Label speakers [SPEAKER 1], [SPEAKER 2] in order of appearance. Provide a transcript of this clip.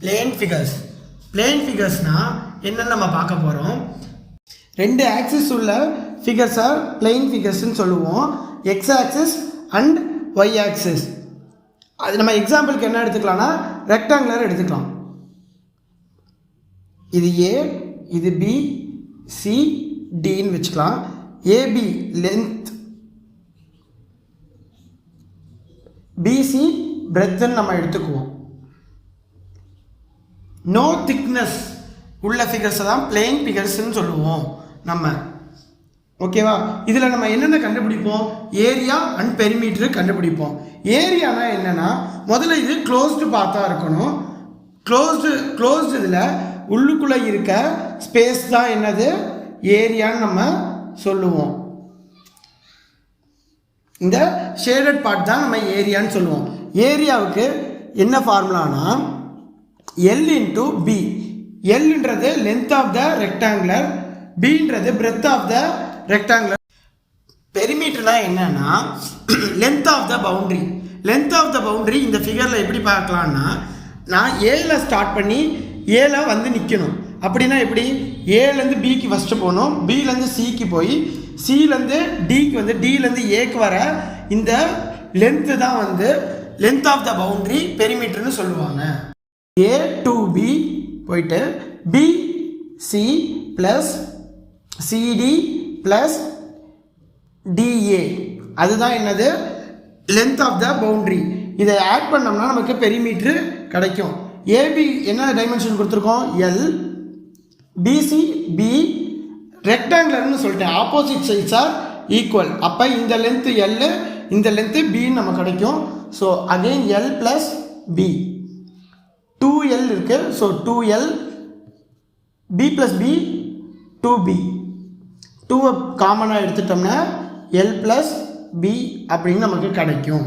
[SPEAKER 1] Plane ஃபிகர்ஸ்னால் என்னன்னு நம்ம பார்க்க போகிறோம். ரெண்டு ஆக்சிஸ் உள்ள ஃபிகர்ஸை பிளேன் ஃபிகர்ஸ்ன்னு சொல்லுவோம். X axis and y axis. அது நம்ம எக்ஸாம்பிளுக்கு என்ன எடுத்துக்கலாம்னா ரெக்டாங்குலர் எடுத்துக்கலாம். இது ஏ, இது பி, சி, டின்னு வச்சுக்கலாம். ஏபி லென்த், பிசி பிரெத்துன்னு நம்ம எடுத்துக்குவோம். நோ திக்னஸ் உள்ள ஃபிகர்ஸை தான் பிளேன் ஃபிகர்ஸ்ன்னு சொல்லுவோம் நம்ம. ஓகேவா? இதில் நம்ம என்னென்ன கண்டுபிடிப்போம்? ஏரியா அண்ட் பெரிமீட்டர் கண்டுபிடிப்போம். ஏரியானா என்னென்னா முதல்ல இது க்ளோஸ்டு பார்த்தா இருக்கணும். க்ளோஸ்டு இதில் உள்ளுக்குள்ளே இருக்க ஸ்பேஸ் தான் என்னது ஏரியான்னு நம்ம சொல்லுவோம். இந்த ஷேடட் பார்ட் தான் நம்ம ஏரியான்னு சொல்லுவோம். ஏரியாவுக்கு என்ன ஃபார்முலானா எல் இன்ட்டு பி. எல்ன்றது லென்த் ஆஃப் த ரெக்டாங்குலர், பின்றது பிரெத் ஆஃப் த ரெக்டாங்குலர். பெரிமீட்டர்னா என்னன்னா length of the boundary. Length of the boundary இந்த ஃபிகரில் எப்படி பார்க்கலான்னா, நான் ஏல ஸ்டார்ட் பண்ணி ஏல வந்து நிற்கணும். அப்படின்னா எப்படி? ஏலேருந்து பிக்கு ஃபஸ்ட்டு போகணும், பிலேருந்து சிக்கு போய் சிலேருந்து டிக்கு வந்து டிலேருந்து ஏக்கு வர இந்த லென்த்து தான் வந்து லென்த் ஆஃப் த பவுண்ட்ரி பெரிமீட்டர்னு சொல்லுவாங்க. ஏ டு பி போயிட்டு BC plus CD plus DA, அதுதான் என்னது லென்த் ஆஃப் த பவுண்ட்ரி. இதை ஆட் பண்ணோம்னா நமக்கு பெரிமீட்ரு கிடைக்கும். ஏபி என்ன டைமென்ஷன் கொடுத்துருக்கோம்? எல். PC B. ரெக்டாங்குலர்னு சொல்லிட்டேன், ஆப்போசிட் சைட்ஸ் ஆர் ஈக்குவல். அப்போ இந்த லென்த்து எல், இந்த லென்த்து பின்னு நம்ம கிடைக்கும். So again L plus B. 2L இருக்குது. So 2L, B plus B 2B. 2 காமனாக எடுத்துட்டோம்னா L ப்ளஸ் பி அப்படின்னு நமக்கு கிடைக்கும்.